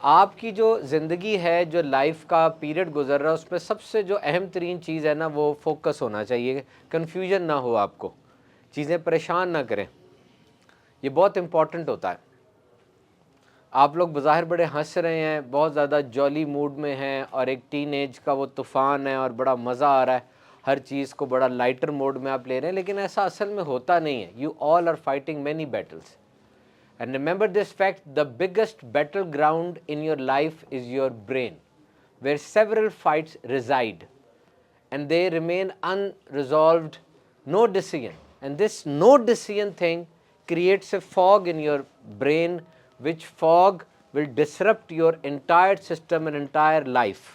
آپ کی جو زندگی ہے، جو لائف کا پیریڈ گزر رہا ہے، اس میں سب سے جو اہم ترین چیز ہے نا، وہ فوکس ہونا چاہیے، کنفیوژن نہ ہو، آپ کو چیزیں پریشان نہ کریں، یہ بہت امپورٹنٹ ہوتا ہے۔ آپ لوگ بظاہر بڑے ہنس رہے ہیں، بہت زیادہ جولی موڈ میں ہیں، اور ایک ٹین ایج کا وہ طوفان ہے اور بڑا مزہ آ رہا ہے، ہر چیز کو بڑا لائٹر موڈ میں آپ لے رہے ہیں، لیکن ایسا اصل میں ہوتا نہیں ہے۔ You all are fighting many battles, and remember this fact: the biggest battleground in your life is your brain, where several fights reside, and they remain unresolved, no decision. And this no decision thing creates a fog in your brain, which fog will disrupt your entire system and entire life.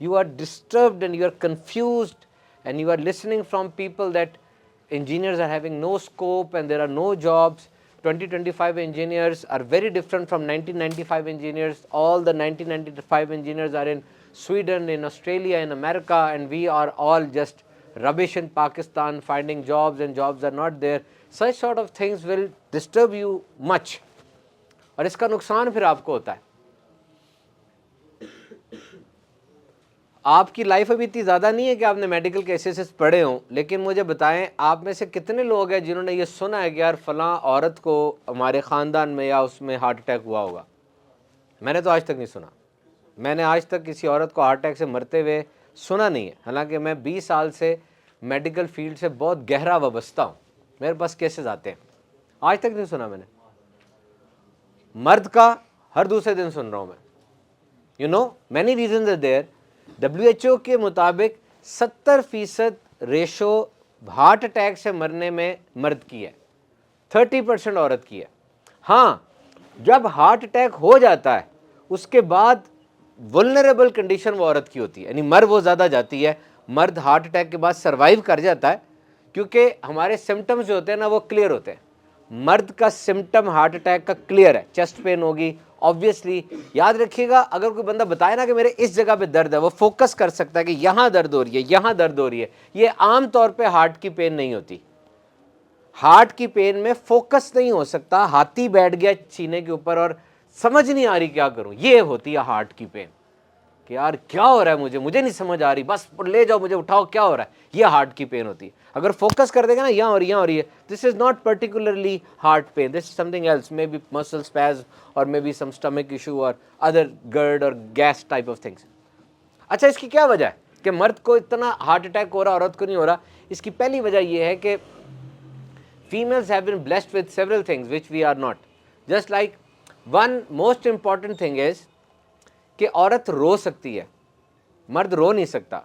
You are disturbed and you are confused, and you are listening from people that engineers are having no scope and there are no jobs. 2025 engineers are very different from 1995 engineers. All the 1995 engineers are in Sweden, in Australia, in America, and we are all just rubbish in Pakistan finding jobs, and jobs are not there. Such sort of things will disturb you much, اور اس کا نقصان پھر آپ کو ہوتا ہے۔ آپ کی لائف ابھی اتنی زیادہ نہیں ہے کہ آپ نے میڈیکل کیسز پڑھے ہوں، لیکن مجھے بتائیں آپ میں سے کتنے لوگ ہیں جنہوں نے یہ سنا ہے کہ یار فلاں عورت کو ہمارے خاندان میں یا اس میں ہارٹ اٹیک ہوا ہوگا؟ میں نے تو آج تک نہیں سنا، میں نے آج تک کسی عورت کو ہارٹ اٹیک سے مرتے ہوئے سنا نہیں ہے، حالانکہ میں 20 سال سے میڈیکل فیلڈ سے بہت گہرا وابستہ ہوں، میرے پاس کیسز آتے ہیں، آج تک نہیں سنا میں نے۔ مرد کا ہر دوسرے دن سن رہا ہوں میں۔ You know many reasons are there. WHO کے مطابق 70% ریشو ہارٹ اٹیک سے مرنے میں مرد کی ہے، 30% عورت کی ہے۔ ہاں، جب ہارٹ اٹیک ہو جاتا ہے اس کے بعد ولنریبل کنڈیشن وہ عورت کی ہوتی ہے، یعنی مر وہ زیادہ جاتی ہے۔ مرد ہارٹ اٹیک کے بعد سروائیو کر جاتا ہے کیونکہ ہمارے سمٹمز جو ہوتے ہیں نا وہ کلیئر ہوتے ہیں۔ مرد کا سمٹم ہارٹ اٹیک کا کلیئر ہے، چیسٹ پین ہوگی آبویسلی۔ یاد رکھیے گا، اگر کوئی بندہ بتائے نا کہ میرے اس جگہ پہ درد ہے، وہ فوکس کر سکتا ہے کہ یہاں درد ہو رہی ہے، یہاں درد ہو رہی ہے۔ یہ عام طور پہ ہارٹ کی پین نہیں ہوتی۔ ہارٹ کی پین میں فوکس نہیں ہو سکتا، ہاتھی بیٹھ گیا سینے کے اوپر اور سمجھ نہیں آ رہی کیا کروں، یہ ہوتی ہے ہارٹ کی پین، کہ یار کیا ہو رہا ہے مجھے نہیں سمجھ آ رہی، بس لے جاؤ مجھے، اٹھاؤ، کیا ہو رہا ہے، یہ ہارٹ کی پین ہوتی ہے۔ اگر فوکس کر دے گا نا یہاں ہو رہی ہے، یہاں ہو رہی ہے، this is not particularly heart pain, this is something else, maybe muscle spasms اور maybe some stomach issue اور ادر گرڈ اور گیس ٹائپ آف تھنگس۔ اچھا، اس کی کیا وجہ ہے کہ مرد کو اتنا ہارٹ اٹیک ہو رہا عورت کو نہیں ہو رہا؟ اس کی پہلی وجہ یہ ہے کہ females have been blessed with several things which we are not. Just like one most important thing is کہ عورت رو سکتی ہے، مرد رو نہیں سکتا۔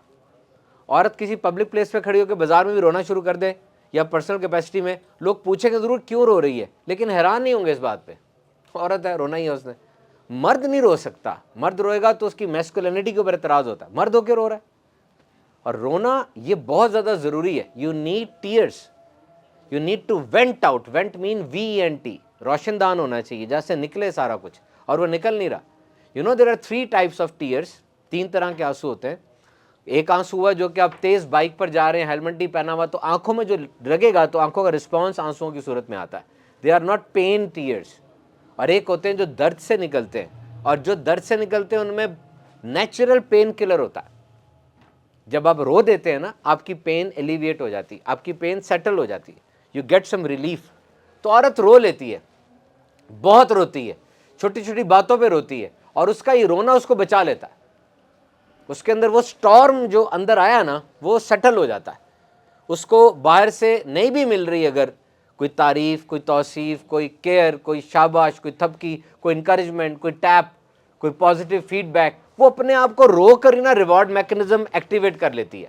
عورت کسی پبلک پلیس پہ کھڑی ہو کے بازار میں بھی رونا شروع کر دے یا پرسنل کیپیسٹی میں، لوگ پوچھیں گے ضرور کیوں رو رہی ہے، لیکن حیران نہیں ہوں گے اس بات پہ، عورت ہے، رونا ہی ہے اس نے۔ مرد نہیں رو سکتا، مرد روئے گا تو اس کی میسکولینٹی کے اوپر اعتراض ہوتا ہے، مرد ہو کے رو رہا ہے۔ اور رونا یہ بہت زیادہ ضروری ہے۔ You need tears, you need to vent out, vent مین VENT، روشن دان ہونا چاہیے جہاں سے نکلے سارا کچھ، اور وہ نکل نہیں رہا۔ You know there are 3 types of tears، 3 طرح کے آنسو ہوتے ہیں۔ ایک آنسو ہوا جو کہ آپ تیز بائک پر جا رہے ہیں، ہیلمٹ نہیں پہنا ہوا، تو آنکھوں میں جو لگے گا تو آنکھوں کا رسپانس آنسوؤں کی صورت میں آتا ہے، they are not pain tears. اور ایک ہوتے ہیں جو درد سے نکلتے ہیں، اور جو درد سے نکلتے ہیں ان میں نیچرل پین کلر ہوتا ہے۔ جب آپ رو دیتے ہیں نا، آپ کی پین ایلیویٹ ہو جاتی ہے، آپ کی پین سیٹل ہو جاتی ہے، یو گیٹ سم ریلیف۔ تو عورت رو لیتی ہے، بہت روتی ہے، چھوٹی چھوٹی باتوں پہ روتی ہے، اور اس کا یہ رونا اس کو بچا لیتا ہے۔ اس کے اندر وہ سٹارم جو اندر آیا نا وہ سیٹل ہو جاتا ہے۔ اس کو باہر سے نہیں بھی مل رہی اگر کوئی تعریف، کوئی توصیف، کوئی کیئر، کوئی شاباش، کوئی تھپکی، کوئی انکریجمنٹ، کوئی ٹیپ، کوئی پازیٹیو فیڈ بیک، وہ اپنے آپ کو رو کر نا ریوارڈ میکنزم ایکٹیویٹ کر لیتی ہے۔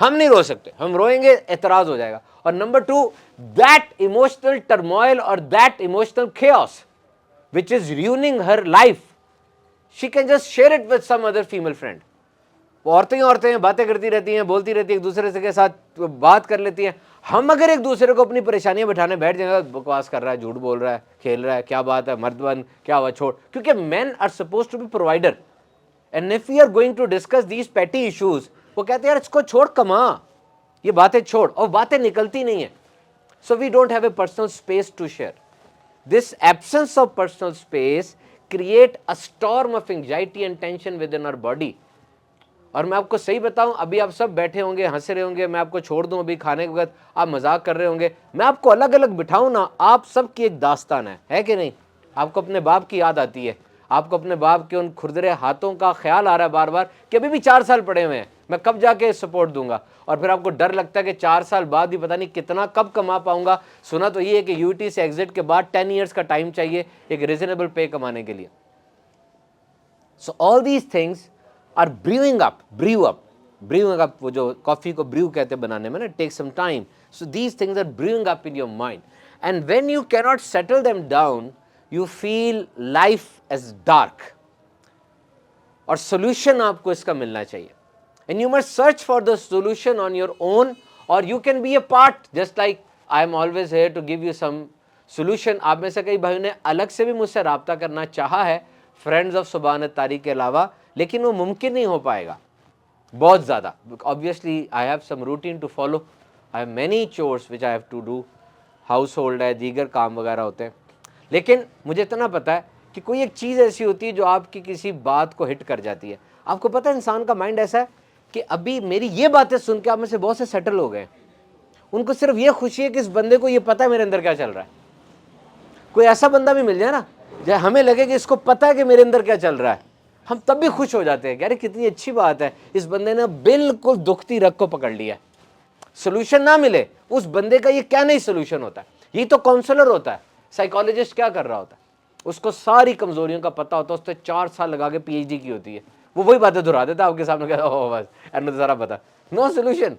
ہم نہیں رو سکتے، ہم روئیں گے اعتراض ہو جائے گا۔ اور نمبر 2، دیٹ ایموشنل ٹرموائل اور that emotional chaos which is ruining her life, she can just share it with some other female friend. وہ عورتیں ہیں، باتیں کرتی رہتی ہیں، بولتی رہتی ہیں، ایک دوسرے سے کے ساتھ بات کر لیتی ہیں۔ ہم اگر ایک دوسرے کو اپنی پریشانیاں بٹھانے بیٹھ جائیں گے، بکواس کر رہا ہے، جھوٹ بول رہا ہے، کھیل رہا ہے، کیا بات ہے، مرد بن، کیا ہوا، چھوڑ، کیونکہ men are supposed to be provider. And if we are going to discuss these petty issues، وہ کہتے ہیں یار اس کو چھوڑ، کما، یہ باتیں چھوڑ، اور باتیں نکلتی نہیں ہیں۔ So we don't have a personal space to share. This absence of personal space create a storm of anxiety and tension within our body. اور میں آپ کو صحیح بتاؤں, ابھی آپ سب بیٹھے ہوں گے, ہنس رہے ہوں گے, میں آپ کو چھوڑ دوں ابھی کھانے کے وقت, آپ مذاق کر رہے ہوں گے, میں آپ کو الگ الگ بٹھاؤں نا, آپ سب کی ایک داستان ہے کہ نہیں؟ آپ کو اپنے باپ کی یاد آتی ہے, آپ کو اپنے باپ کے ان کھردرے ہاتھوں کا خیال آ رہا ہے بار بار کہ ابھی بھی 4 سال پڑے ہوئے ہیں, میں کب جا کے سپورٹ دوں گا, اور پھر آپ کو ڈر لگتا ہے کہ 4 سال بعد بھی پتہ نہیں کتنا کب کما پاؤں گا. سنا تو یہ ہے کہ یو ٹی سے ایگزٹ کے بعد 10 ایئرس کا ٹائم چاہیے ایک ریزنیبل پے کمانے کے لیے. سو all these things are brewing اپ, وہ جو کافی کو بریو کہتے ہیں بنانے میں نا, take some time. So these things are brewing up in your mind, and when you کی not settle them down you feel life as dark. اور سولوشن آپ کو اس کا ملنا چاہیے, and you must search for the solution on your own, اور you can be a part, just like I am always here to give you some solution. آپ میں سے کئی بھائیوں نے الگ سے بھی مجھ سے رابطہ کرنا چاہا ہے, فرینڈز آف سبحان الطاری کے علاوہ, لیکن وہ ممکن نہیں ہو پائے گا بہت زیادہ. obviously I have some routine to follow, I have many chores which I have to do, house hold ہے, دیگر کام وغیرہ ہوتے ہیں. لیکن مجھے اتنا پتہ ہے کہ کوئی ایک چیز ایسی ہوتی ہے جو آپ کی کسی بات کو ہٹ کر جاتی ہے. آپ کو پتہ ہے انسان کا مائنڈ ایسا ہے کہ ابھی میری یہ باتیں سن کے آپ میں سے بہت سے سیٹل ہو گئے, ان کو صرف یہ خوشی ہے کہ اس بندے کو یہ پتہ ہے میرے اندر کیا چل رہا ہے. کوئی ایسا بندہ بھی مل جائے نا جب ہمیں لگے کہ اس کو پتہ ہے کہ میرے اندر کیا چل رہا ہے, ہم تب بھی خوش ہو جاتے ہیں کہ ارے کتنی اچھی بات ہے, اس بندے نے بالکل دکھتی رگ کو پکڑ لیا ہے. سولوشن نہ ملے, اس بندے کا یہ کیا نہیں سولوشن ہوتا ہے, یہ تو کاؤنسلر ہوتا ہے. سائیکالوجسٹ کیا کر رہا ہوتا ہے, اس کو ساری کمزوریوں کا پتہ ہوتا ہے, اس نے 4 سال لگا کے پی ایچ ڈی کی ہوتی ہے, وہ وہی باتیں دہرا دیتا ہے آپ کے سامنے, کہتا ہے بس اینڈ میں سارا پتہ, no solution.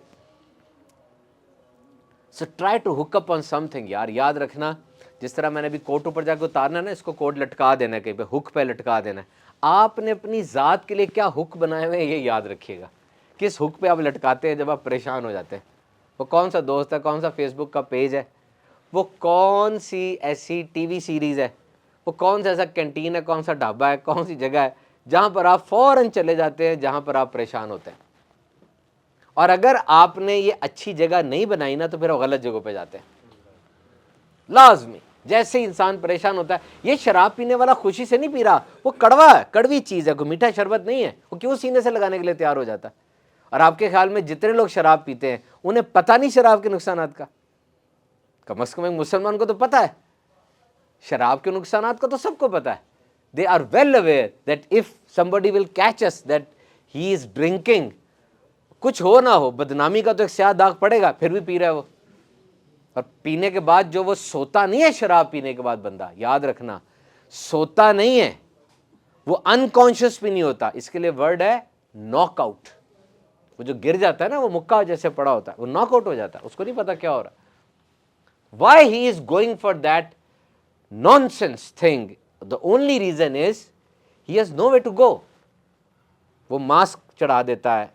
So try to hook up on something. یار یاد رکھنا, جس طرح میں نے ابھی کوٹ اوپر جا کے اتارنا ہے نا, اس کو کوٹ لٹکا دینا ہے کہیں پہ, ہک پہ لٹکا دینا ہے. آپ نے اپنی ذات کے لیے کیا ہک بنائے ہوئے ہیں یہ یاد رکھیے گا. کس ہک پہ آپ لٹکاتے ہیں جب آپ پریشان ہو جاتے ہیں. وہ کون سا دوست ہے, کون سا فیس بک کا پیج ہے, وہ کون سی ایسی ٹی وی سیریز ہے, وہ کون سا ایسا کینٹین ہے, کون سا ڈھابا ہے, کون سی جگہ ہے جہاں پر آپ فوراً چلے جاتے ہیں جہاں پر آپ پریشان ہوتے ہیں. اور اگر آپ نے یہ اچھی جگہ نہیں بنائی نا تو پھر وہ غلط جگہوں پہ جاتے ہیں لازمی. جیسے ہی انسان پریشان ہوتا ہے, یہ شراب پینے والا خوشی سے نہیں پی رہا, وہ کڑوا ہے, کڑوی چیز ہے, کوئی میٹھا شربت نہیں ہے, وہ کیوں سینے سے لگانے کے لیے تیار ہو جاتا ہے. اور آپ کے خیال میں جتنے لوگ شراب پیتے ہیں انہیں پتہ نہیں شراب کے نقصانات کا؟ کم از کم ایک مسلمان کو تو پتہ ہے, شراب کے نقصانات کا تو سب کو پتہ ہے. They are well aware that if somebody will catch us that he is drinking, کچھ ہو نہ ہو بدنامی کا تو ایک سیاہ داغ پڑے گا, پھر بھی پی رہا ہے وہ. اور پینے کے بعد جو وہ سوتا نہیں ہے, شراب پینے کے بعد بندہ, یاد رکھنا, سوتا نہیں ہے, وہ انکانشیس بھی نہیں ہوتا. اس کے لیے ورڈ ہے ناک آؤٹ. وہ جو گر جاتا ہے نا, وہ مکہ جیسے پڑا ہوتا ہے, وہ ناک آؤٹ ہو جاتا ہے, اس کو نہیں پتا کیا ہو رہا. Why he is going for that nonsense thing, the only reason is he has no way to go. وہ ماسک چڑھا دیتا ہے,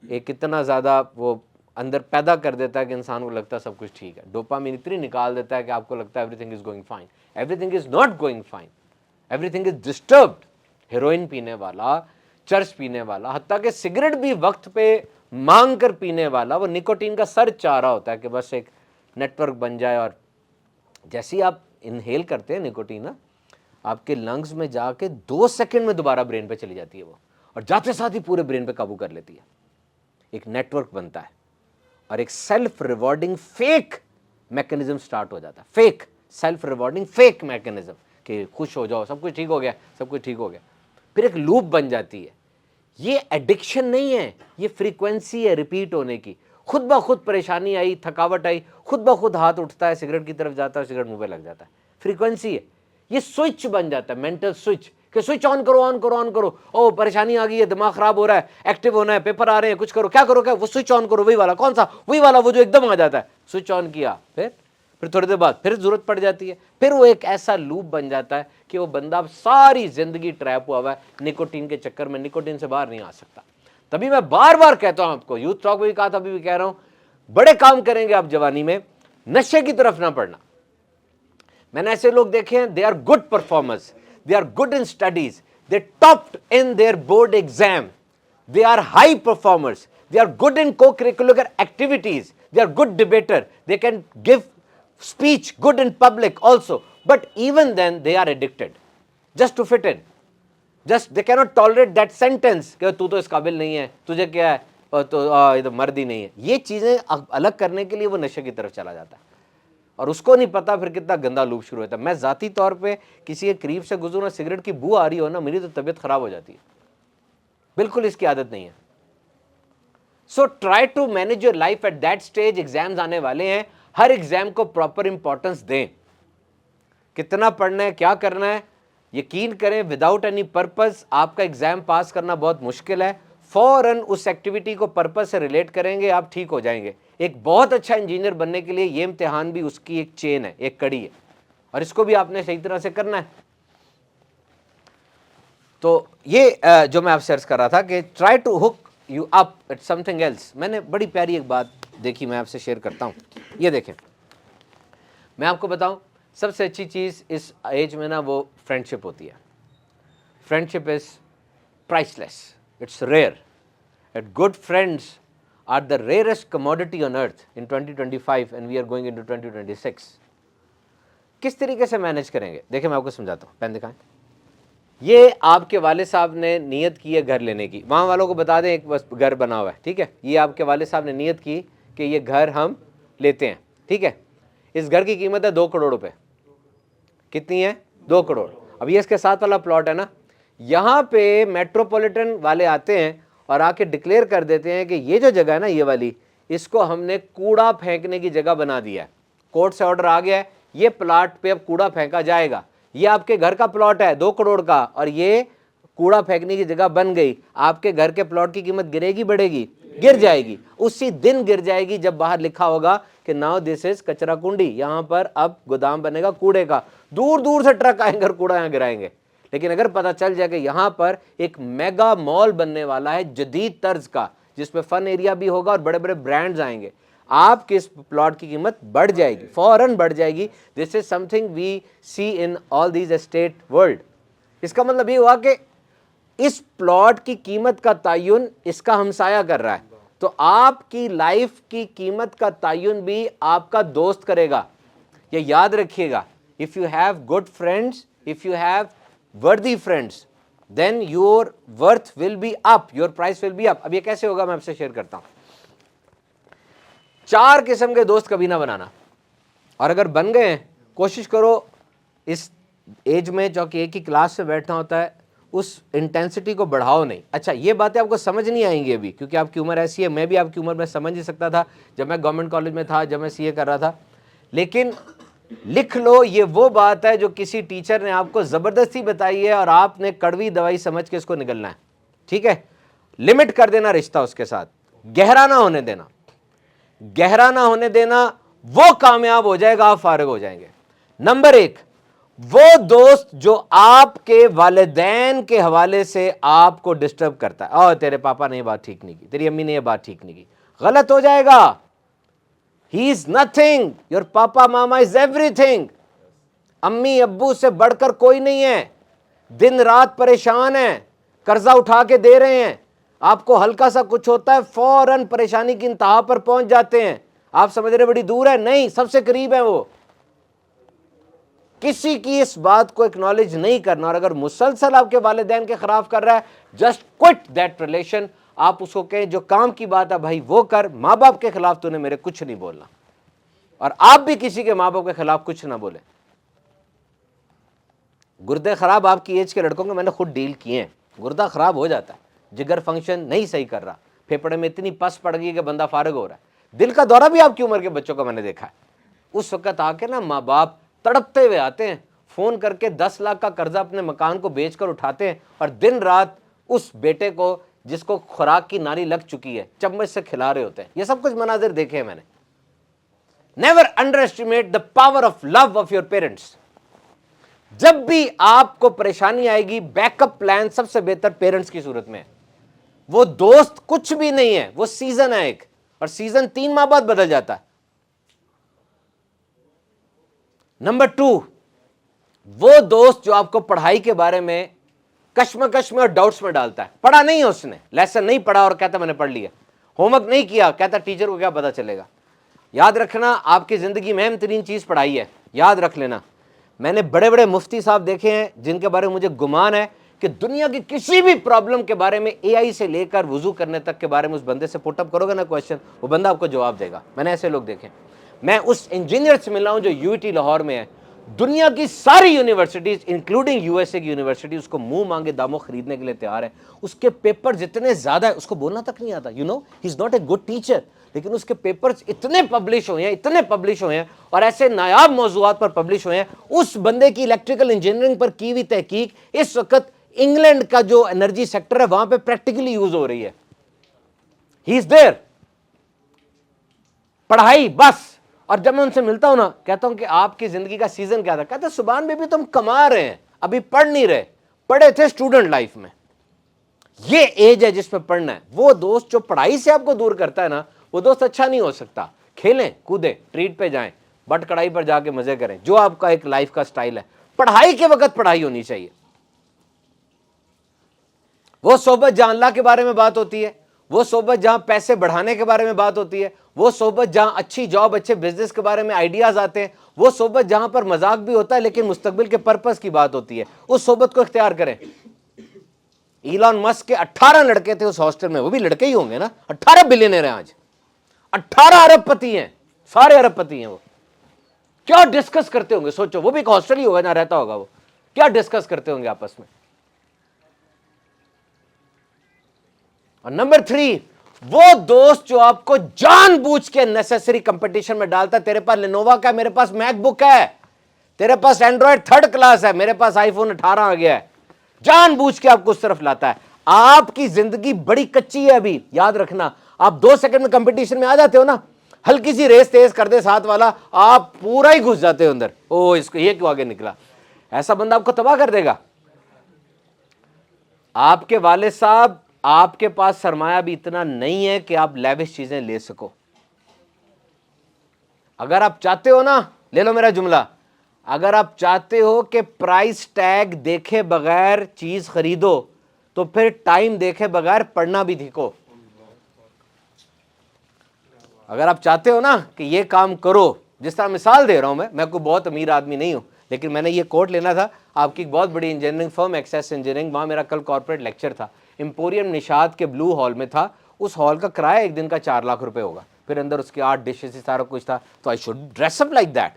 ایک اتنا زیادہ وہ اندر پیدا کر دیتا ہے کہ انسان کو لگتا ہے سب کچھ ٹھیک ہے. ڈوپامین اتنی نکال دیتا ہے کہ آپ کو لگتا ہے everything is going fine. Everything is not going fine, everything is disturbed. Heroin پینے والا, چرس پینے والا, حتیٰ کہ سگریٹ بھی وقت پہ مانگ کر پینے والا, وہ نکوٹین کا سر چاہ رہا ہوتا ہے کہ بس ایک نیٹ ورک بن جائے. اور جیسے ہی آپ انہیل کرتے ہیں نکوٹین, آپ کے لنگز میں جا کے 2 سیکنڈ میں دوبارہ برین پہ چلی جاتی ہے وہ, اور جاتے ساتھ ہی پورے برین پہ قابو کر لیتی ہے. ایک نیٹ ورک بنتا ہے اور ایک self rewarding fake mechanism start ہو جاتا ہے. Fake self rewarding fake mechanism کہ خوش ہو جاؤ, سب کچھ ٹھیک ہو گیا, سب کچھ ٹھیک ہو گیا. پھر ایک لوپ بن جاتی ہے. یہ ایڈکشن نہیں ہے, یہ فریکوینسی ہے ریپیٹ ہونے کی. خود بخود پریشانی آئی, تھکاوٹ آئی, خود بخود ہاتھ اٹھتا ہے, سگریٹ کی طرف جاتا ہے, سگریٹ منہ پہ لگ جاتا ہے. فریکوینسی ہے, یہ سوئچ بن جاتا ہے, مینٹل سوئچ, کہ سوئچ آن کرو, آن کرو, آن کرو. او پریشانی آ گئی ہے, دماغ خراب ہو رہا ہے, ایکٹیو ہونا ہے, پیپر آ رہے ہیں, کچھ کرو, کیا کرو, کیا, وہ سوئچ آن کرو. وہی والا کون سا, وہی والا وہ جو ایک دم آ جاتا ہے, سوئچ آن کیا, پھر تھوڑی دیر بعد پھر ضرورت پڑ جاتی ہے. پھر وہ ایک ایسا لوپ بن جاتا ہے کہ وہ بندہ ساری زندگی ٹریپ ہوا ہوا ہے نکوٹین کے چکر میں, نکوٹین سے باہر نہیں آ سکتا. تبھی میں بار بار کہتا ہوں آپ کو, یوتھ ٹاک میں بھی کہا تھا, ابھی بھی کہہ رہا ہوں, بڑے کام کریں گے آپ جوانی میں, نشے کی طرف نہ پڑنا. میں نے ایسے لوگ دیکھے ہیں, they are good performers, they are good in studies, they topped in their board exam, they are high performers, they are good in co-curricular activities, they are good debater, they can give speech good in public also, but even then they are addicted. just to fit in. Just they cannot tolerate that sentence کہ تو اس قابل نہیں ہے, تجھے کیا ہے, اور تو یہ تو مرد ہی نہیں ہے. یہ چیزیں الگ کرنے کے لیے وہ نشے کی طرف چلا جاتا ہے, اور اس کو نہیں پتا پھر کتنا گندا لوپ شروع ہوتا ہے. میں ذاتی طور پہ کسی کے قریب سے گزروں, سگریٹ کی بو آ رہی ہو نا, میری تو طبیعت خراب ہو جاتی ہے, بالکل اس کی عادت نہیں ہے. So try to manage your life at that stage. Exams آنے والے ہیں, ہر ایگزام کو پراپر امپورٹنس دیں. کتنا پڑھنا ہے, کیا کرنا ہے, یقین کریں وداؤٹ اینی پرپز آپ کا ایگزام پاس کرنا بہت مشکل ہے. فوراً اس ایکٹیویٹی کو پرپز سے ریلیٹ کریں گے, آپ ٹھیک ہو جائیں گے. ایک بہت اچھا انجینئر بننے کے لیے یہ امتحان بھی اس کی ایک چین ہے, ایک کڑی ہے, اور اس کو بھی آپ نے صحیح طرح سے کرنا ہے. تو یہ جو میں آپ سے عرض کر رہا تھا کہ try to hook you up at something else. میں نے بڑی پیاری ایک بات دیکھی, میں آپ سے شیئر کرتا ہوں. یہ دیکھیں, میں آپ کو بتاؤں, سب سے اچھی چیز اس ایج میں نا وہ فرینڈ شپ ہوتی ہے. Friendship is priceless, it's rare. And good friends are the rarest commodity on earth in 2025 and we are going into 2026. کس طریقے سے مینیج کریں گے, دیکھیں میں آپ کو سمجھاتا ہوں. پین دکھائیں. یہ آپ کے والد صاحب نے نیت کی ہے گھر لینے کی. وہاں والوں کو بتا دیں ایک بس گھر بنا ہوا ہے, ٹھیک ہے. یہ آپ کے والد صاحب نے نیت کی کہ یہ گھر ہم لیتے ہیں, ٹھیک ہے. اس گھر کی قیمت ہے 2 کروڑ روپے. کتنی ہے؟ 2 کروڑ. اب یہ اس کے ساتھ والا پلاٹ ہے نا, یہاں پہ میٹروپولیٹن والے آتے ہیں اور آ کے ڈکلیئر کر دیتے ہیں کہ یہ جو جگہ ہے نا, یہ والی, اس کو ہم نے کوڑا پھینکنے کی جگہ بنا دیا ہے. کورٹ سے آرڈر آ گیا ہے, یہ پلاٹ پہ اب کوڑا پھینکا جائے گا. یہ آپ کے گھر کا پلاٹ ہے 2 کروڑ کا, اور یہ کوڑا پھینکنے کی جگہ بن گئی. آپ کے گھر کے پلاٹ کی قیمت گرے گی بڑھے گی؟ گر جائے گی. اسی دن گر جائے گی جب باہر لکھا ہوگا کہ ناؤ دس از کچرا کنڈی, یہاں پر اب گودام بنے گا کوڑے کا. دور دور سے ٹرک آئیں گے اور کوڑا یہاں گرائیں گے. لیکن اگر پتہ چل جائے کہ یہاں پر ایک میگا مال بننے والا ہے جدید طرز کا, جس میں فن ایریا بھی ہوگا اور بڑے بڑے برانڈز آئیں گے, آپ کے اس پلاٹ کی قیمت بڑھ جائے گی, فوراً بڑھ جائے گی. This is something we see in all these state world. اس کا مطلب یہ ہوا کہ اس پلاٹ کی قیمت کا تعین اس کا ہمسایہ کر رہا ہے, تو آپ کی لائف کی قیمت کا تعین بھی آپ کا دوست کرے گا. یہ یاد رکھیے گا, if you have good friends, if you have worthy friends, then your worth will be up, your price will be up. اب یہ کیسے ہوگا میں آپ سے شیئر کرتا ہوں. 4 قسم کے دوست کبھی نہ بنانا, اور اگر بن گئے ہیں کوشش کرو اس ایج میں, جو کہ ایک ہی کلاس سے بیٹھنا ہوتا ہے, اس انٹینسٹی کو بڑھاؤ نہیں. اچھا, یہ باتیں آپ کو سمجھ نہیں آئیں گی ابھی, کیونکہ آپ کی عمر ایسی ہے. میں بھی آپ کی عمر میں سمجھ نہیں سکتا تھا جب میں گورنمنٹ کالج میں تھا, جب میں سی اے کر رہا تھا. لیکن لکھ لو, یہ وہ بات ہے جو کسی ٹیچر نے آپ کو زبردستی بتائی ہے اور آپ نے کڑوی دوائی سمجھ کے اس کو نگلنا ہے, ٹھیک ہے. لمٹ کر دینا رشتہ اس کے ساتھ, گہرا نہ ہونے دینا. گہرا نہ ہونے دینا, وہ کامیاب ہو جائے گا, آپ فارغ ہو جائیں گے. نمبر 1, وہ دوست جو آپ کے والدین کے حوالے سے آپ کو ڈسٹرب کرتا ہے. اور تیرے پاپا نے یہ بات ٹھیک نہیں کی, تیری امی نے یہ بات ٹھیک نہیں کی, غلط ہو جائے گا. He is nothing. Your papa mama is everything. امی ابو سے بڑھ کر کوئی نہیں ہے. دن رات پریشان ہیں, قرضہ اٹھا کے دے رہے ہیں. آپ کو ہلکا سا کچھ ہوتا ہے فوراً پریشانی کی انتہا پر پہنچ جاتے ہیں. آپ سمجھ رہے بڑی دور ہے, نہیں, سب سے قریب ہے وہ. کسی کی اس بات کو اکنالج نہیں کرنا, اور اگر مسلسل آپ کے والدین کے خلاف کر رہا ہے, جسٹ کوئٹ دیٹ ریلیشن. آپ اس کو کہیں جو کام کی بات ہے بھائی وہ کر, ماں باپ کے خلاف تو نے میرے کچھ نہیں بولنا, اور آپ بھی کسی کے ماں باپ کے خلاف کچھ نہ بولیں. گردے خراب آپ کی ایج کے لڑکوں کے میں نے خود ڈیل کیے ہیں. گردہ خراب ہو جاتا ہے, جگر فنکشن نہیں صحیح کر رہا, پھیپڑے میں اتنی پس پڑ گئی کہ بندہ فارغ ہو رہا ہے. دل کا دورہ بھی آپ کی عمر کے بچوں کا میں نے دیکھا ہے. اس وقت آ کے نا ماں باپ تڑپتے ہوئے آتے ہیں, فون کر کے 10 لاکھ کا قرضہ اپنے مکان کو بیچ کر اٹھاتے ہیں, اور دن رات اس بیٹے کو جس کو خوراک کی ناری لگ چکی ہے چمچ سے کھلا رہے ہوتے ہیں. یہ سب کچھ مناظر دیکھے ہیں میں نے. Never underestimate the power of love of your parents. جب بھی آپ کو پریشانی آئے گی, بیک اپ پلان سب سے بہتر پیرنٹس کی صورت میں. وہ دوست کچھ بھی نہیں ہے, وہ سیزن ہے ایک, اور سیزن 3 ماہ بعد بدل جاتا ہے. نمبر 2, وہ دوست جو آپ کو پڑھائی کے بارے میں کشمکش میں اور ڈاؤٹس میں ڈالتا ہے. پڑھا نہیں ہے اس نے, لیسن نہیں پڑھا اور کہتا میں نے پڑھ لیا. ہوم ورک نہیں کیا, کہتا ٹیچر کو کیا پتا چلے گا. یاد رکھنا, آپ کی زندگی میں اہم ترین چیز پڑھائی ہے, یاد رکھ لینا. میں نے بڑے بڑے مفتی صاحب دیکھے ہیں جن کے بارے میں مجھے گمان ہے کہ دنیا کی کسی بھی پرابلم کے بارے میں اے آئی سے لے کر وضو کرنے تک کے بارے میں اس بندے سے پٹ اپ کرو گے نا کویشچن, وہ بندہ آپ کو جواب دے گا. میں نے ایسے لوگ دیکھے. میں اس انجینئر سے ملا ہوں جو یو ٹی لاہور میں ہے, دنیا کی ساری universities including U S A کی یونیورسٹی اس کو منہ مانگے داموں خریدنے کے لیے تیار ہے. اس کے پیپر جتنے زیادہ ہے اس کو بولنا تک نہیں آتا. You know he is not a good teacher, لیکن اس کے پیپرز اتنے پبلش ہوئے ہیں اور ایسے نایاب موضوعات پر پبلش ہوئے ہیں. اس بندے کی الیکٹریکل انجینئرنگ پر کی ہوئی تحقیق اس وقت انگلینڈ کا جو انرجی سیکٹر ہے وہاں پہ پریکٹیکلی یوز ہو رہی ہے. ہی از دیر. پڑھائی بس. اور جب میں ان سے ملتا ہوں نا, کہتا ہوں کہ آپ کی زندگی کا سیزن کیا تھا, کہتے ہیں سبحان بی بی تم کما رہے ہیں, ابھی پڑھ نہیں رہے, پڑھے تھے اسٹوڈنٹ لائف میں. یہ ایج ہے جس میں پڑھنا ہے. وہ دوست جو پڑھائی سے آپ کو دور کرتا ہے نا, وہ دوست اچھا نہیں ہو سکتا. کھیلیں کودیں, ٹریٹ پہ جائیں, بٹ کڑائی پر جا کے مزے کریں, جو آپ کا ایک لائف کا سٹائل ہے. پڑھائی کے وقت پڑھائی ہونی چاہیے. وہ صحبت جہاں اللہ کے بارے میں بات ہوتی ہے, وہ صحبت جہاں پیسے بڑھانے کے بارے میں بات ہوتی ہے, وہ صحبت جہاں اچھی جاب اچھے بزنس کے بارے میں آئیڈیاز آتے ہیں, وہ صحبت جہاں پر مذاق بھی ہوتا ہے لیکن مستقبل کے پرپس کی بات ہوتی ہے, اس صحبت کو اختیار کریں. ایلان مسک کے 18 لڑکے تھے اس ہاسٹل میں, وہ بھی لڑکے ہی ہوں گے نا, 18 بلینئر ہیں آج, 18 ارب پتی ہیں, سارے ارب پتی ہیں. وہ کیا ڈسکس کرتے ہوں گے سوچو, وہ بھی ایک ہاسٹل ہی ہوگا جہاں رہتا ہوگا, وہ کیا ڈسکس کرتے ہوں گے آپس میں. اور نمبر 3, وہ دوست جو آپ کو جان بوجھ کے نیسیسری کمپٹیشن میں ڈالتا ہے. تیرے پاس لینووا کا ہے, میرے پاس میک بک ہے, تیرے پاس اینڈرائڈ 3rd کلاس ہے, میرے پاس آئی فون 18 آ گیا ہے, جان بوجھ کے آپ کو اس طرف لاتا ہے. آپ کی زندگی بڑی کچی ہے ابھی, یاد رکھنا. آپ 2 سیکنڈ میں کمپٹیشن میں آ جاتے ہو نا, ہلکی سی ریس تیز کر دے ساتھ والا, آپ پورا ہی گھس جاتے ہو اندر. او اس کو یہ کیوں آگے نکلا. ایسا بندہ آپ کو تباہ کر دے گا. آپ کے والد صاحب, آپ کے پاس سرمایہ بھی اتنا نہیں ہے کہ آپ لیوش چیزیں لے سکو. اگر آپ چاہتے ہو نا, لے لو میرا جملہ, اگر آپ چاہتے ہو کہ پرائس ٹیگ دیکھے بغیر چیز خریدو تو پھر ٹائم دیکھے بغیر پڑھنا بھی سیکھو. اگر آپ چاہتے ہو نا کہ یہ کام کرو, جس طرح مثال دے رہا ہوں, میں کوئی بہت امیر آدمی نہیں ہوں, لیکن میں نے یہ کوٹ لینا تھا. آپ کی ایک بہت بڑی انجینئرنگ فرم ایکسیس انجینئرنگ, وہاں میرا کل کارپوریٹ لیکچر تھا, امپوریم نشاد کے بلو ہال میں تھا. اس ہال کا کرایہ ایک دن کا 4 لاکھ روپے ہوگا, پھر اندر اس کے 8 ڈشز سارا کچھ تھا. تو I should dress up like that.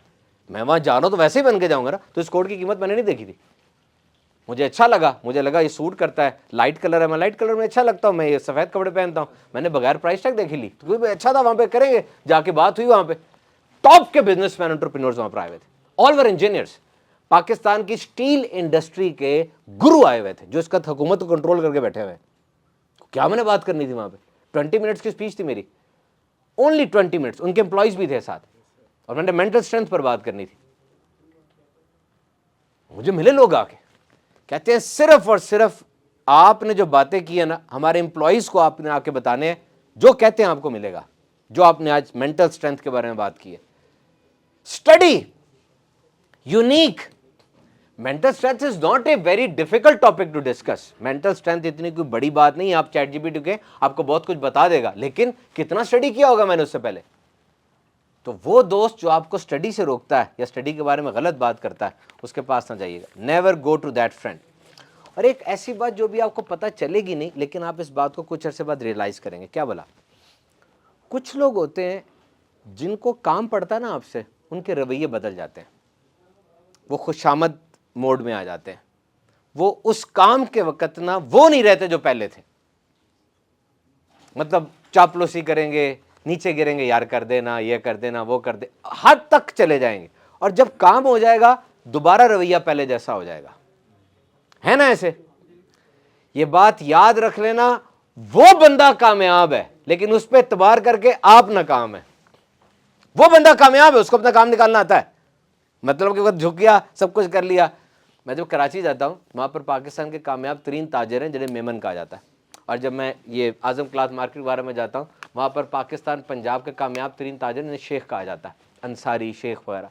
میں وہاں جا رہا ہوں تو ویسے ہی بن کے جاؤں گا نا. تو اس کوٹ کی قیمت میں نے نہیں دیکھی تھی, مجھے اچھا لگا, مجھے لگا یہ سوٹ کرتا ہے, لائٹ کلر ہے, میں لائٹ کلر میں اچھا لگتا ہوں, میں یہ سفید کپڑے پہنتا ہوں. میں نے بغیر پرائس ٹیگ دیکھی لی, تو کوئی اچھا تھا, وہاں پہ کریں گے, جا کے بات ہوئی. وہاں پہ ٹاپ کے بزنس مین انٹرپرینورز وہاں پر آئے ہوئے تھے, آل ور انجینئرز. پاکستان کی اسٹیل انڈسٹری کے گرو آئے ہوئے تھے, جو اس کا حکومت کو کنٹرول کر کے بیٹھے ہوئے. کیا میں نے بات کرنی تھی وہاں پہ, 20 منٹس کی اسپیچ تھی میری, اونلی 20 منٹس. ان کے امپلائیز بھی تھے ساتھ, اور میں نے مینٹل اسٹرینتھ پر بات کرنی تھی. مجھے ملے لوگ آ کے کہتے ہیں صرف اور صرف آپ نے جو باتیں کی ہیں نا, ہمارے امپلائیز کو آپ نے آ کے بتانے ہیں, جو کہتے ہیں آپ کو ملے گا, جو آپ نے آج مینٹل اسٹرینتھ کے بارے میں بات کی ہے. Study unique. Mental strength is not a very difficult topic to discuss. Mental strength اتنی کوئی بڑی بات نہیں ہے. آپ چیٹ جی پی ٹی کے آپ کو بہت کچھ بتا دے گا, لیکن کتنا اسٹڈی کیا ہوگا میں نے اس سے پہلے. تو وہ دوست جو آپ کو اسٹڈی سے روکتا ہے یا اسٹڈی کے بارے میں غلط بات کرتا ہے, اس کے پاس نہ جائیے گا. Never go to that friend. اور ایک ایسی بات جو بھی آپ کو پتہ چلے گی نہیں, لیکن آپ اس بات کو کچھ عرصے بعد ریئلائز کریں گے. کیا بولا, کچھ لوگ ہوتے ہیں جن کو کام پڑتا ہے نا آپ سے, ان کے رویے بدل جاتے ہیں, وہ خوشامد موڈ میں آ جاتے ہیں. وہ اس کام کے وقت نہ وہ نہیں رہتے جو پہلے تھے. مطلب چاپلوسی کریں گے, نیچے گریں گے, یار کر دینا, یہ کر دینا, وہ کر دے, حد تک چلے جائیں گے. اور جب کام ہو جائے گا دوبارہ رویہ پہلے جیسا ہو جائے گا. ہے نا ایسے؟ یہ بات یاد رکھ لینا, وہ بندہ کامیاب ہے لیکن اس پہ اعتبار کر کے آپ ناکام ہے. وہ بندہ کامیاب ہے, اس کو اپنا کام نکالنا آتا ہے. مطلب کہ وہ جھک گیا, سب کچھ کر لیا. میں جب کراچی جاتا ہوں, وہاں پر پاکستان کے کامیاب ترین تاجر ہیں جنہیں میمن کہا جاتا ہے. اور جب میں یہ اعظم کلاتھ مارکیٹ کے بارے میں جاتا ہوں, وہاں پر پاکستان پنجاب کے کامیاب ترین تاجر انہیں شیخ کہا جاتا ہے, انصاری شیخ وغیرہ.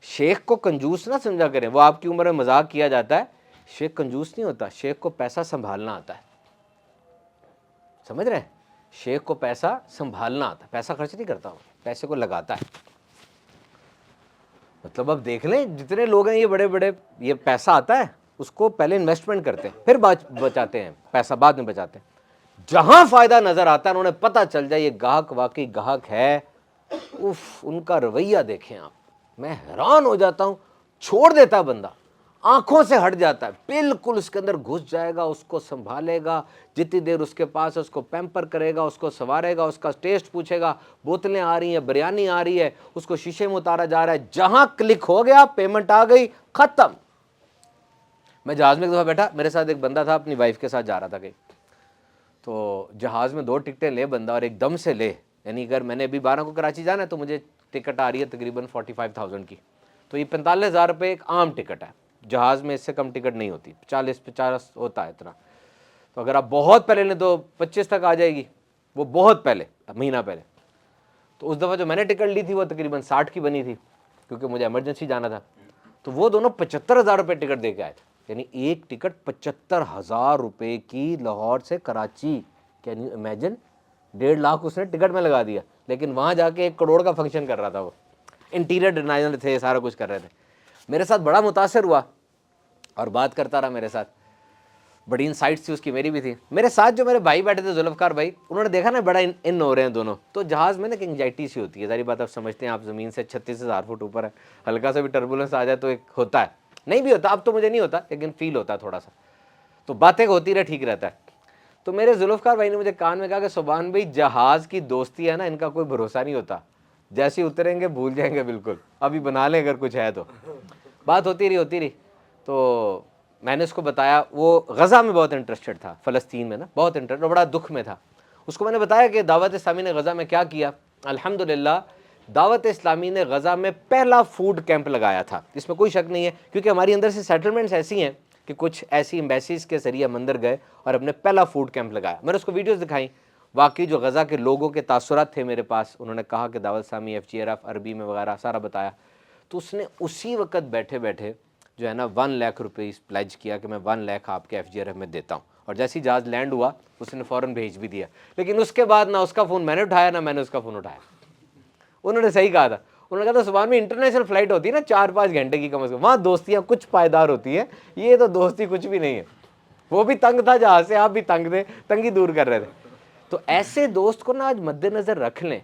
شیخ کو کنجوس نہ سمجھا کریں, وہ آپ کی عمر میں مذاق کیا جاتا ہے. شیخ کنجوس نہیں ہوتا, شیخ کو پیسہ سنبھالنا آتا ہے. سمجھ رہے ہیں؟ شیخ کو پیسہ سنبھالنا آتا ہے, پیسہ خرچ نہیں کرتا, ہوں پیسے کو لگاتا ہے. مطلب اب دیکھ لیں جتنے لوگ ہیں یہ بڑے بڑے، یہ پیسہ آتا ہے اس کو پہلے انویسٹمنٹ کرتے ہیں پھر بچاتے ہیں، پیسہ بعد میں بچاتے ہیں۔ جہاں فائدہ نظر آتا ہے انہوں نے پتہ چل جائے یہ گاہک واقعی گاہک ہے، اف ان کا رویہ دیکھیں آپ، میں حیران ہو جاتا ہوں، چھوڑ دیتا ہے بندہ، آنکھوں سے ہٹ جاتا ہے، بالکل اس کے اندر گھس جائے گا، اس کو سنبھالے گا، جتنی دیر اس کے پاس اس کو پیمپر کرے گا، اس کو سنوارے گا، اس کا ٹیسٹ پوچھے گا، بوتلیں آ رہی ہیں، بریانی آ رہی ہے، اس کو شیشے میں اتارا جا رہا ہے، جہاں کلک ہو گیا پیمنٹ آ گئی، ختم۔ میں جہاز میں ایک دفعہ بیٹھا، میرے ساتھ ایک بندہ تھا اپنی وائف کے ساتھ جا رہا تھا کہیں، تو جہاز میں 2 ٹکٹیں لے بندہ اور ایک دم سے لے، یعنی اگر میں نے ابھی 12 کو کراچی جانا ہے تو مجھے ٹکٹ آ رہی ہے تقریباً 45,000 کی، تو یہ 45,000 روپے ایک عام ٹکٹ ہے، جہاز میں اس سے کم ٹکٹ نہیں ہوتی، 40-50 ہوتا ہے اتنا، تو اگر آپ بہت پہلے لیں تو 25 تک آ جائے گی، وہ بہت پہلے، مہینہ پہلے۔ تو اس دفعہ جو میں نے ٹکٹ لی تھی وہ تقریباً 60 کی بنی تھی کیونکہ مجھے ایمرجنسی جانا تھا، تو وہ دونوں 75,000 روپے ٹکٹ دے کے آئے تھے، یعنی ایک ٹکٹ 75,000 روپے کی، لاہور سے Karachi, can you imagine? 1.5 lakh اس نے ٹکٹ میں لگا دیا، لیکن وہاں جا کے 1 کروڑ کا فنکشن کر رہا تھا، وہ انٹیریئر ڈیزائنر تھے، سارا کچھ کر رہے تھے، میرے ساتھ بڑا متاثر ہوا اور بات کرتا رہا میرے ساتھ، بڑی انسائٹس تھی اس کی، میری بھی تھی۔ میرے ساتھ جو میرے بھائی بیٹھے تھے ذوالفقار بھائی، انہوں نے دیکھا نا بڑا ان ہو رہے ہیں دونوں، تو جہاز میں نا ایک انگزائٹی سی ہوتی ہے، ظاہر بات آپ سمجھتے ہیں، آپ زمین سے 36,000 فٹ اوپر ہے، ہلکا سا بھی ٹربولنس آ جائے تو ایک ہوتا ہے، نہیں بھی ہوتا اب تو مجھے نہیں ہوتا لیکن فیل ہوتا ہے تھوڑا سا، تو باتیں ہوتی رہے ٹھیک رہتا ہے۔ تو میرے ذوالفقار بھائی نے مجھے کان میں کہا کہ سبحان بھائی جہاز کی دوستی ہے نا، ان کا کوئی بھروسہ نہیں ہوتا، جیسے اتریں گے بھول جائیں گے بالکل، ابھی بنا لیں اگر کچھ ہے تو۔ بات ہوتی رہی، تو میں نے اس کو بتایا، وہ غزہ میں بہت انٹرسٹڈ تھا، فلسطین میں نا بہت انٹرسٹڈ، بڑا دکھ میں تھا، اس کو میں نے بتایا کہ دعوت اسلامی نے غزہ میں کیا کیا۔ الحمدللہ دعوت اسلامی نے غزہ میں پہلا فوڈ کیمپ لگایا تھا، اس میں کوئی شک نہیں ہے، کیونکہ ہماری اندر سے سیٹلمنٹس ایسی ہیں کہ کچھ ایسی ایمبیسیز کے ذریعے ہم اندر گئے اور ہم نے پہلا فوڈ کیمپ لگایا۔ میں نے اس کو ویڈیوز دکھائیں، واقعی جو غزہ کے لوگوں کے تاثرات تھے میرے پاس، انہوں نے کہا کہ دعوت اسلامی FGRF عربی میں وغیرہ سارا بتایا، تو اس نے اسی وقت بیٹھے بیٹھے جو ہے نا 1 لاکھ روپیز پلیج کیا کہ میں 1 لاکھ آپ کے FGRF میں دیتا ہوں، اور جیسے ہی جہاز لینڈ ہوا اس نے فوراً بھیج بھی دیا، لیکن اس کے بعد نہ اس کا فون میں نے اٹھایا نہ میں نے اس کا فون اٹھایا۔ انہوں نے صحیح کہا تھا، انہوں نے کہا تھا سبحان میں انٹرنیشنل فلائٹ ہوتی ہے نا 4-5 گھنٹے کی کم از کم، وہاں دوستیاں کچھ پائیدار ہوتی ہیں، یہ تو دوستی کچھ بھی نہیں ہے۔ وہ بھی تنگ تھا جہاز سے، آپ بھی تنگ تھے، تنگی دور کر رہے تھے، تو ایسے دوست کو نا آج مد نظر رکھ لیں،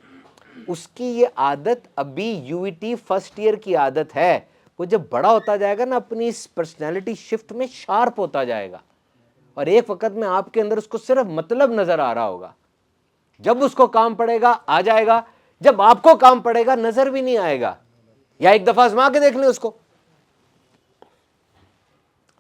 اس کی یہ عادت ابھی UET فرسٹ ایئر کی عادت ہے، وہ جب بڑا ہوتا جائے گا نا اپنی اس پرسنالٹی شفٹ میں شارپ ہوتا جائے گا، اور ایک وقت میں آپ کے اندر اس کو صرف مطلب نظر آ رہا ہوگا، جب اس کو کام پڑے گا آ جائے گا، جب آپ کو کام پڑے گا نظر بھی نہیں آئے گا، یا ایک دفعہ آزما کے دیکھ لیں اس کو۔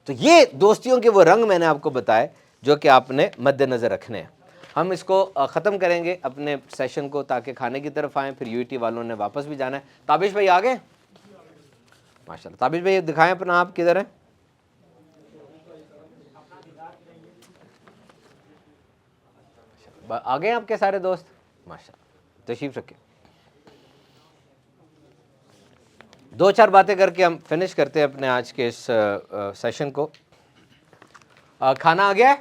تو یہ دوستیوں کے وہ رنگ میں نے آپ کو بتائے جو کہ آپ نے مد نظر رکھنے ہیں۔ ہم اس کو ختم کریں گے اپنے سیشن کو تاکہ کھانے کی طرف آئیں، پھر UET والوں نے واپس بھی جانا ہے۔ تابش بھائی آ گئے؟ ماشاءاللہ، تابش بھائی دکھائیں اپنا، آپ کدھر ہیں؟ آ گئے آپ کے سارے دوست؟ ماشاءاللہ، تشریف رکھیں۔ 2-4 باتیں کر کے ہم فنش کرتے ہیں اپنے آج کے اس سیشن کو۔ کھانا آ گیا ہے؟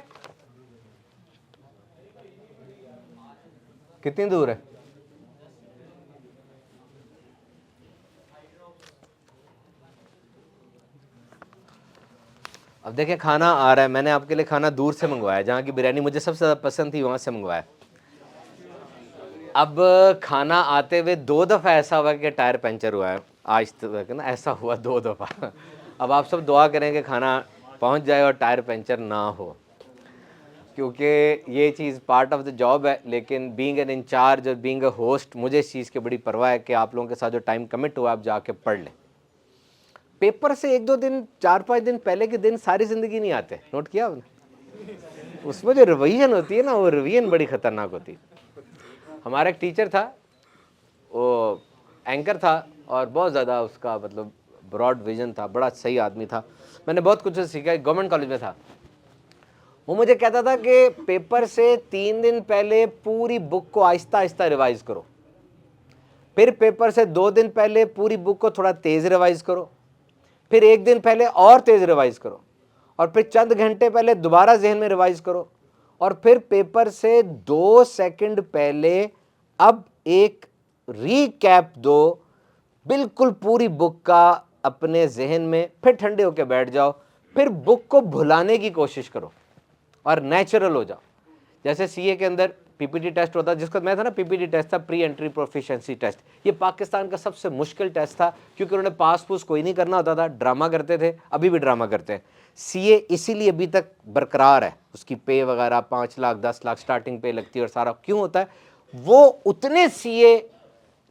کتنی دور ہے؟ اب دیکھیں کھانا آ رہا ہے، میں نے آپ کے لیے کھانا دور سے منگوایا، جہاں کی بریانی مجھے سب سے زیادہ پسند تھی وہاں سے منگوایا۔ اب کھانا آتے ہوئے 2 دفعہ ایسا ہوا کہ ٹائر پنچر ہوا ہے، آج تک نا ایسا ہوا 2 دفعہ۔ اب آپ سب دعا کریں کہ کھانا پہنچ جائے اور ٹائر پنچر نہ ہو، کیونکہ یہ چیز پارٹ آف دا جاب ہے، لیکن بینگ این انچارج اور بینگ اے ہوسٹ مجھے اس چیز کی بڑی پرواہ ہے کہ آپ لوگوں کے ساتھ جو ٹائم کمٹ ہوا آپ جا کے پڑھ لیں۔ پیپر سے 1-2 دن 4-5 دن پہلے کے دن ساری زندگی نہیں آتے، نوٹ کیا آپ نے؟ اس میں جو ریویژن ہوتی ہے نا، وہ ریویژن بڑی خطرناک ہوتی ہے۔ ہمارا ایک ٹیچر تھا، وہ اینکر تھا اور بہت زیادہ اس کا مطلب براڈ ویژن تھا، بڑا صحیح آدمی تھا، میں نے بہت کچھ سیکھا، گورنمنٹ کالج میں تھا۔ وہ مجھے کہتا تھا کہ پیپر سے 3 دن پہلے پوری بک کو آہستہ آہستہ ریوائز کرو، پھر پیپر سے 2 دن پہلے پوری بک کو تھوڑا تیز ریوائز کرو، پھر 1 دن پہلے اور تیز ریوائز کرو، اور پھر چند گھنٹے پہلے دوبارہ ذہن میں ریوائز کرو، اور پھر پیپر سے 2 سیکنڈ پہلے اب ایک ری کیپ دو بالکل پوری بک کا اپنے ذہن میں پھر ٹھنڈے ہو کے بیٹھ جاؤ, پھر بک کو بھلانے کی کوشش کرو اور نیچرل ہو جاؤ. جیسے سی اے کے اندر پی پی ٹی ٹیسٹ ہوتا ہے, جس کو میں تھا نا پی پی ٹی ٹیسٹ تھا, پری انٹری پروفیشنسی ٹیسٹ. یہ پاکستان کا سب سے مشکل ٹیسٹ تھا کیونکہ انہوں نے پاس پوس کوئی نہیں کرنا ہوتا تھا, ڈرامہ کرتے تھے, ابھی بھی ڈرامہ کرتے ہیں. سی اے اسی لیے ابھی تک برقرار ہے, اس کی پے وغیرہ 5 لاکھ 10 لاکھ سٹارٹنگ پے لگتی ہے, اور سارا کیوں ہوتا ہے؟ وہ اتنے سی اے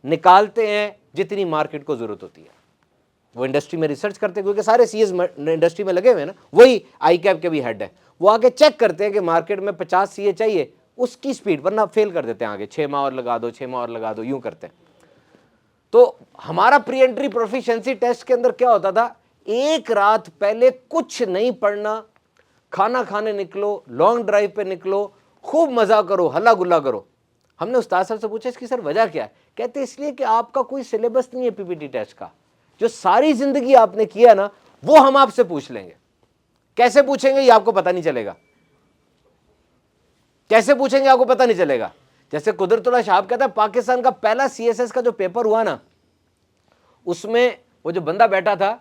نکالتے ہیں جتنی مارکیٹ کو ضرورت ہوتی ہے. وہ انڈسٹری میں ریسرچ کرتے ہیں کیونکہ سارے سی ایز انڈسٹری میں لگے ہوئے ہیں نا, وہی آئی کیپ کے بھی ہیڈ ہے. وہ آگے چیک کرتے ہیں کہ مارکیٹ میں 50 سی اے چاہیے, اس کی سپیڈ, ورنہ فیل کر دیتے ہیں آگے, 6 ماہ اور لگا دو, 6 ماہ اور لگا دو, یوں کرتے ہیں. تو ہمارا پری انٹری پروفیشنسی ٹیسٹ کے اندر کیا ہوتا تھا, ایک رات پہلے کچھ نہیں پڑھنا, کھانا کھانے نکلو, لانگ ڈرائیو پہ نکلو, خوب مزہ کرو, ہلا گلا کرو. ہم نے استاد صاحب سے پوچھا اس کی سر وجہ کیا ہے؟ کہتے اس لیے کہ آپ کا کوئی سلیبس نہیں ہے پی پی ٹی ٹیسٹ کا, جو ساری زندگی آپ نے کیا نا وہ ہم آپ سے پوچھ لیں گے. کیسے پوچھیں گے یہ آپ کو پتہ نہیں چلے گا, کیسے پوچھیں گے آپ کو پتہ نہیں چلے گا. جیسے قدرت اللہ شہاب کہتا ہے پاکستان کا پہلا سی ایس ایس کا جو پیپر ہوا نا, اس میں وہ جو بندہ بیٹھا تھا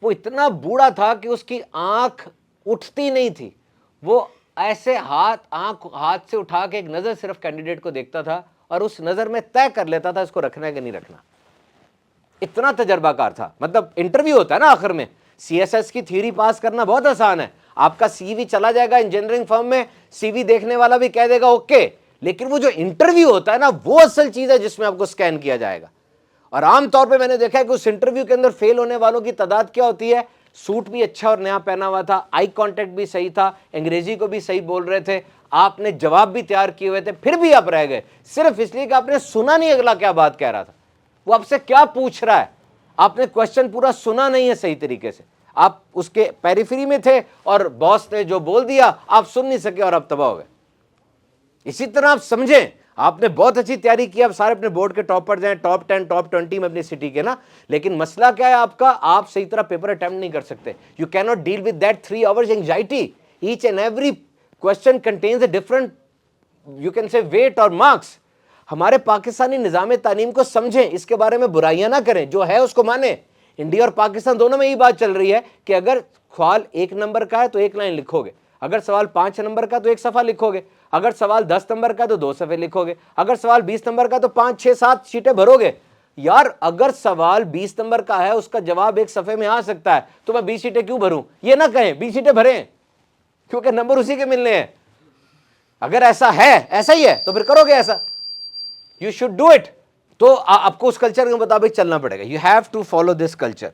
وہ اتنا بوڑھا تھا کہ اس کی آنکھ اٹھتی نہیں تھی, وہ ایسے آنکھ ہاتھ سے اٹھا کے ایک نظر صرف کینڈیڈیٹ کو دیکھتا تھا اور اس نظر میں طے کر لیتا تھا اس کو رکھنا ہے کہ نہیں رکھنا. اتنا تجربہ کار تھا. مطلب انٹرویو ہوتا ہے نا آخر میں, سی ایس ایس کی تھیوری پاس کرنا بہت آسان ہے, آپ کا سی وی چلا جائے گا انجینئرنگ فرم میں, سی وی دیکھنے والا بھی کہہ دے گا اوکے, لیکن وہ جو انٹرویو ہوتا ہے نا وہ اصل چیز ہے جس میں آپ کو اسکین کیا جائے گا. اور عام طور پہ میں نے دیکھا ہے کہ اس انٹرویو کے اندر فیل ہونے والوں کی تعداد کیا ہوتی ہے, سوٹ بھی اچھا اور نیا پہنا ہوا تھا, آئی کانٹیکٹ بھی صحیح تھا, انگریزی کو بھی صحیح بول رہے تھے, آپ نے جواب بھی تیار کیے ہوئے تھے, پھر بھی آپ رہ گئے صرف اس لیے کہ آپ نے سنا نہیں اگلا کیا بات کہہ رہا تھا, وہ آپ سے کیا پوچھ رہا ہے, آپ نے کوشچن پورا سنا نہیں ہے صحیح طریقے سے, آپ اس کے پیریفری میں تھے اور باس نے جو بول دیا آپ سن نہیں سکے اور آپ تباہ ہو گئے. اسی طرح آپ سمجھیں, آپ نے بہت اچھی تیاری کی, آپ سارے اپنے بورڈ کے ٹاپ پر جائیں, ٹاپ 10 ٹاپ 20 میں اپنی سٹی کے نا, لیکن مسئلہ کیا ہے آپ کا, آپ صحیح طرح پیپر اٹیمپٹ نہیں کر سکتے. یو کی not deal with that 3 hours anxiety, each and every question contains a different you can say weight اور مارکس. ہمارے پاکستانی نظام تعلیم کو سمجھیں, اس کے بارے میں برائیاں نہ کریں, جو ہے اس کو مانیں. انڈیا اور پاکستان دونوں میں یہی بات چل رہی ہے کہ اگر سوال 1 نمبر کا ہے تو 1 لائن لکھو گے, اگر سوال 5 نمبر کا تو 1 صفحہ لکھو گے, اگر سوال 10 نمبر کا تو 2 صفحے لکھو گے, اگر سوال 20 نمبر کا تو 5 6 7 شیٹیں بھرو گے. یار اگر سوال 20 نمبر کا ہے اس کا جواب 1 صفحے میں آ سکتا ہے تو میں 20 شیٹیں کیوں بھروں, یہ نہ کہیں 20 شیٹیں بھریں کیونکہ نمبر اسی کے ملنے ہیں. اگر ایسا ہے, ایسا ہی ہے تو پھر کرو گے ایسا, یو شوڈ ڈو اٹ. تو آپ کو اس کلچر کے مطابق چلنا پڑے گا, you have to follow this culture.